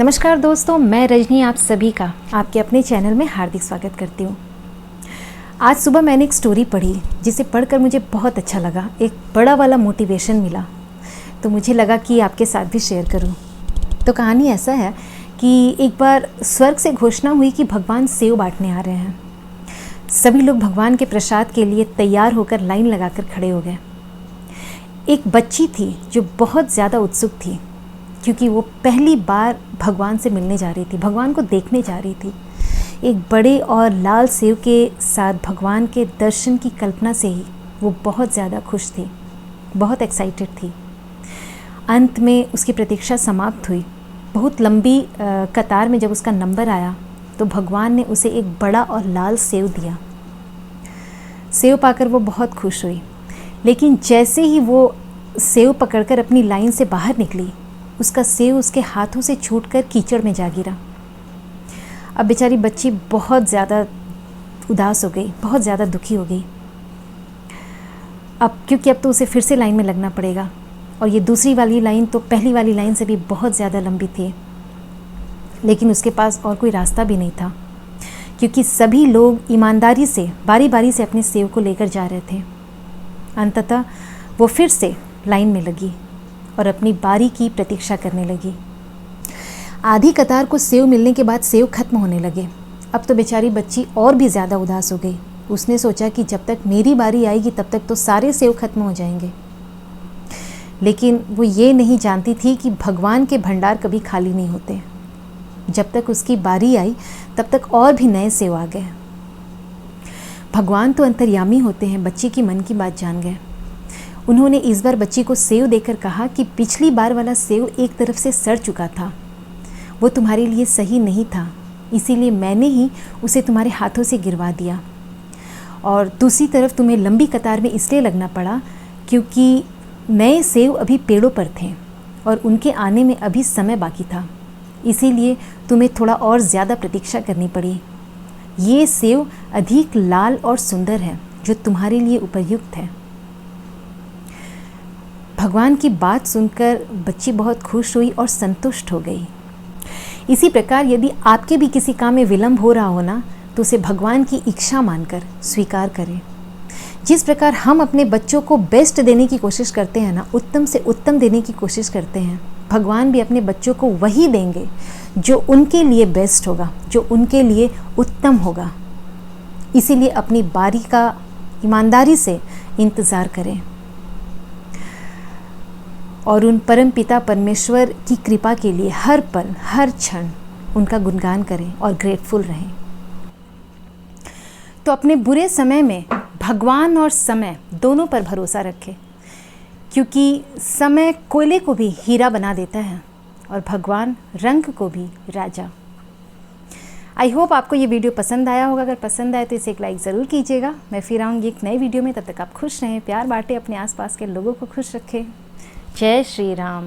नमस्कार दोस्तों, मैं रजनी आप सभी का आपके अपने चैनल में हार्दिक स्वागत करती हूँ। आज सुबह मैंने एक स्टोरी पढ़ी जिसे पढ़कर मुझे बहुत अच्छा लगा, एक बड़ा वाला मोटिवेशन मिला, तो मुझे लगा कि आपके साथ भी शेयर करूँ। तो कहानी ऐसा है कि एक बार स्वर्ग से घोषणा हुई कि भगवान सेव बांटने आ रहे हैं। सभी लोग भगवान के प्रसाद के लिए तैयार होकर लाइन लगाकर खड़े हो गए। एक बच्ची थी जो बहुत ज़्यादा उत्सुक थी, क्योंकि वो पहली बार भगवान से मिलने जा रही थी, भगवान को देखने जा रही थी। एक बड़े और लाल सेव के साथ भगवान के दर्शन की कल्पना से ही वो बहुत ज़्यादा खुश थी, बहुत एक्साइटेड थी। अंत में उसकी प्रतीक्षा समाप्त हुई। बहुत लंबी कतार में जब उसका नंबर आया तो भगवान ने उसे एक बड़ा और लाल सेव दिया। सेव पाकर वो बहुत खुश हुई, लेकिन जैसे ही वो सेव पकड़कर अपनी लाइन से बाहर निकली, उसका सेव उसके हाथों से छूटकर कीचड़ में जा गिरा। अब बेचारी बच्ची बहुत ज़्यादा उदास हो गई, बहुत ज़्यादा दुखी हो गई। क्योंकि अब तो उसे फिर से लाइन में लगना पड़ेगा, और ये दूसरी वाली लाइन तो पहली वाली लाइन से भी बहुत ज़्यादा लंबी थी। लेकिन उसके पास और कोई रास्ता भी नहीं था, क्योंकि सभी लोग ईमानदारी से बारी बारी से अपने सेव को लेकर जा रहे थे। अंततः वो फिर से लाइन में लगी और अपनी बारी की प्रतीक्षा करने लगी। आधी कतार को सेव मिलने के बाद सेव खत्म होने लगे। अब तो बेचारी बच्ची और भी ज़्यादा उदास हो गई। उसने सोचा कि जब तक मेरी बारी आएगी तब तक तो सारे सेव खत्म हो जाएंगे। लेकिन वो ये नहीं जानती थी कि भगवान के भंडार कभी खाली नहीं होते। जब तक उसकी बारी आई तब तक और भी नए सेव आ गए। भगवान तो अंतर्यामी होते हैं, बच्ची की मन की बात जान गए। उन्होंने इस बार बच्ची को सेव देकर कहा कि पिछली बार वाला सेव एक तरफ से सड़ चुका था, वो तुम्हारे लिए सही नहीं था, इसीलिए मैंने ही उसे तुम्हारे हाथों से गिरवा दिया। और दूसरी तरफ तुम्हें लंबी कतार में इसलिए लगना पड़ा क्योंकि नए सेव अभी पेड़ों पर थे और उनके आने में अभी समय बाकी था, इसीलिए तुम्हें थोड़ा और ज़्यादा प्रतीक्षा करनी पड़ी। ये सेव अधिक लाल और सुंदर है जो तुम्हारे लिए उपयुक्त है। भगवान की बात सुनकर बच्ची बहुत खुश हुई और संतुष्ट हो गई। इसी प्रकार यदि आपके भी किसी काम में विलंब हो रहा हो ना, तो उसे भगवान की इच्छा मानकर स्वीकार करें। जिस प्रकार हम अपने बच्चों को बेस्ट देने की कोशिश करते हैं ना, उत्तम से उत्तम देने की कोशिश करते हैं, भगवान भी अपने बच्चों को वही देंगे जो उनके लिए बेस्ट होगा, जो उनके लिए उत्तम होगा। इसीलिए अपनी बारी का ईमानदारी से इंतज़ार करें और उन परम पिता परमेश्वर की कृपा के लिए हर पल हर क्षण उनका गुणगान करें और ग्रेटफुल रहें। तो अपने बुरे समय में भगवान और समय दोनों पर भरोसा रखें, क्योंकि समय कोयले को भी हीरा बना देता है और भगवान रंग को भी राजा। आई होप आपको ये वीडियो पसंद आया होगा। अगर पसंद आए तो इसे एक लाइक ज़रूर कीजिएगा। मैं फिर आऊँगी एक नए वीडियो में। तब तक आप खुश रहें, प्यार बांटें, अपने आसपास के लोगों को खुश रखें। जय श्री राम।